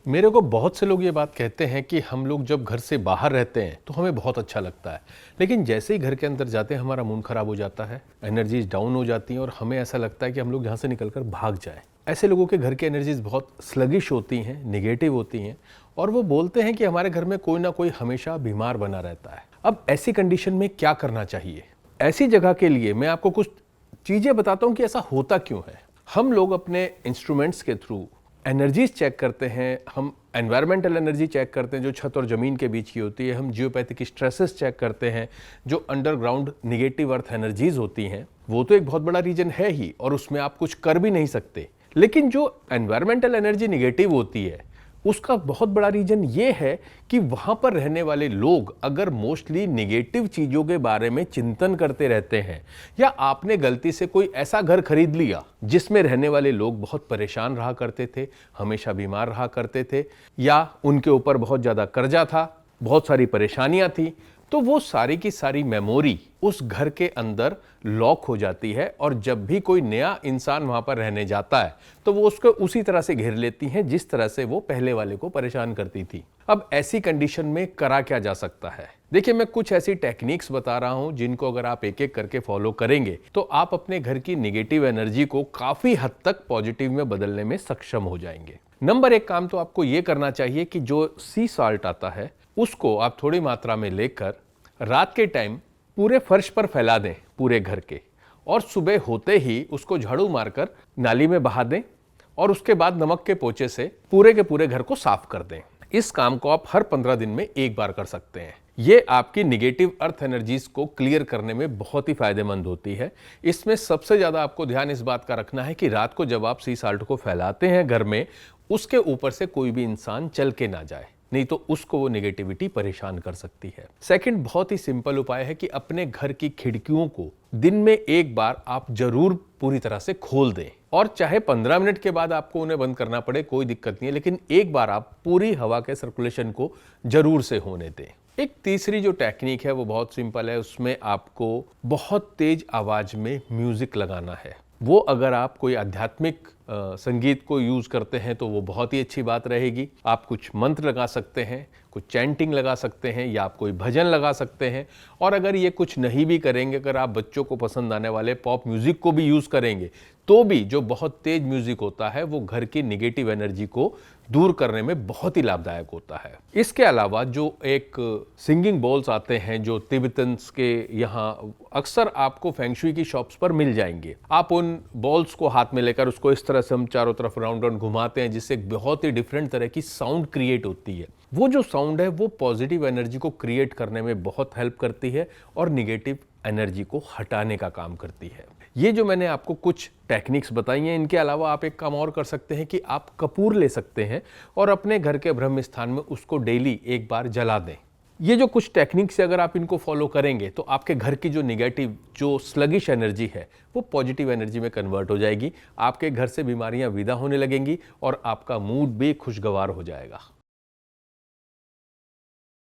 मेरे को बहुत से लोग ये बात कहते हैं कि हम लोग जब घर से बाहर रहते हैं तो हमें बहुत अच्छा लगता है, लेकिन जैसे ही घर के अंदर जाते हैं हमारा मूड खराब हो जाता है, एनर्जीज डाउन हो जाती हैं और हमें ऐसा लगता है कि हम लोग यहाँ से निकलकर भाग जाएं। ऐसे लोगों के घर की एनर्जीज बहुत स्लगिश होती हैं, निगेटिव होती हैं और वो बोलते हैं कि हमारे घर में कोई ना कोई हमेशा बीमार बना रहता है। अब ऐसी कंडीशन में क्या करना चाहिए? ऐसी जगह के लिए मैं आपको कुछ चीज़ें बताता हूँ कि ऐसा होता क्यों है। हम लोग अपने इंस्ट्रूमेंट्स के थ्रू एनर्जीज चेक करते हैं, हम एनवायरमेंटल एनर्जी चेक करते हैं जो छत और ज़मीन के बीच की होती है, हम जियोपैथिक स्ट्रेसेस चेक करते हैं जो अंडरग्राउंड निगेटिव अर्थ एनर्जीज होती हैं। वो तो एक बहुत बड़ा रीजन है ही और उसमें आप कुछ कर भी नहीं सकते, लेकिन जो एनवायरमेंटल एनर्जी निगेटिव होती है उसका बहुत बड़ा रीजन ये है कि वहां पर रहने वाले लोग अगर मोस्टली निगेटिव चीजों के बारे में चिंतन करते रहते हैं, या आपने गलती से कोई ऐसा घर खरीद लिया जिसमें रहने वाले लोग बहुत परेशान रहा करते थे, हमेशा बीमार रहा करते थे, या उनके ऊपर बहुत ज्यादा कर्जा था, बहुत सारी परेशानियां थी, तो वो सारी की सारी मेमोरी उस घर के अंदर लॉक हो जाती है और जब भी कोई नया इंसान वहां पर रहने जाता है तो वो उसको उसी तरह से घेर लेती हैं जिस तरह से वो पहले वाले को परेशान करती थी। अब ऐसी कंडीशन में करा क्या जा सकता है? देखिए, मैं कुछ ऐसी टेक्निक्स बता रहा हूं जिनको अगर आप एक एक करके फॉलो करेंगे तो आप अपने घर की निगेटिव एनर्जी को काफी हद तक पॉजिटिव में बदलने में सक्षम हो जाएंगे। नंबर एक काम तो आपको यह करना चाहिए कि जो सी सॉल्ट आता है उसको आप थोड़ी मात्रा में लेकर रात के टाइम पूरे फर्श पर फैला दें पूरे घर के, और सुबह होते ही उसको झाड़ू मारकर नाली में बहा दें और उसके बाद नमक के पोंछे से पूरे के पूरे घर को साफ कर दें। इस काम को आप हर 15 दिन में एक बार कर सकते हैं। ये आपकी निगेटिव अर्थ एनर्जीज को क्लियर करने में बहुत ही फायदेमंद होती है। इसमें सबसे ज्यादा आपको ध्यान इस बात का रखना है कि रात को जब आप सी साल्ट को फैलाते हैं घर में, उसके ऊपर से कोई भी इंसान चल के ना जाए, नहीं तो उसको वो नेगेटिविटी परेशान कर सकती है। सेकंड, बहुत ही सिंपल उपाय है कि अपने घर की खिड़कियों को दिन में एक बार आप जरूर पूरी तरह से खोल दें, और चाहे 15 मिनट के बाद आपको उन्हें बंद करना पड़े कोई दिक्कत नहीं है, लेकिन एक बार आप पूरी हवा के सर्कुलेशन को जरूर से होने दें। एक तीसरी जो टेक्निक है वो बहुत सिंपल है, उसमें आपको बहुत तेज आवाज में म्यूजिक लगाना है। वो अगर आप कोई आध्यात्मिक संगीत को यूज करते हैं तो वो बहुत ही अच्छी बात रहेगी। आप कुछ मंत्र लगा सकते हैं, कुछ चैंटिंग लगा सकते हैं, या आप कोई भजन लगा सकते हैं। और अगर ये कुछ नहीं भी करेंगे, अगर आप बच्चों को पसंद आने वाले पॉप म्यूजिक को भी यूज करेंगे, तो भी जो बहुत तेज म्यूजिक होता है वो घर की निगेटिव एनर्जी को दूर करने में बहुत ही लाभदायक होता है। इसके अलावा जो एक सिंगिंग बॉल्स आते हैं जो तिब्बतन्स के यहाँ अक्सर आपको फेंगशुई की शॉप्स पर मिल जाएंगे, आप उन बॉल्स को हाथ में लेकर उसको इस तरह से हम चारों तरफ राउंड राउंड घुमाते हैं जिससे एक बहुत ही डिफरेंट तरह की साउंड क्रिएट होती है। वो जो साउंड है वो पॉजिटिव एनर्जी को क्रिएट करने में बहुत हेल्प करती है और निगेटिव एनर्जी को हटाने का काम करती है। ये जो मैंने आपको कुछ टेक्निक्स बताई हैं, इनके अलावा आप एक काम और कर सकते हैं कि आप कपूर ले सकते हैं और अपने घर के ब्रह्म स्थान में उसको डेली एक बार जला दें। ये जो कुछ टेक्निक्स है, अगर आप इनको फॉलो करेंगे तो आपके घर की जो निगेटिव, जो स्लगिश एनर्जी है वो पॉजिटिव एनर्जी में कन्वर्ट हो जाएगी। आपके घर से बीमारियां विदा होने लगेंगी और आपका मूड भी खुशगवार हो जाएगा।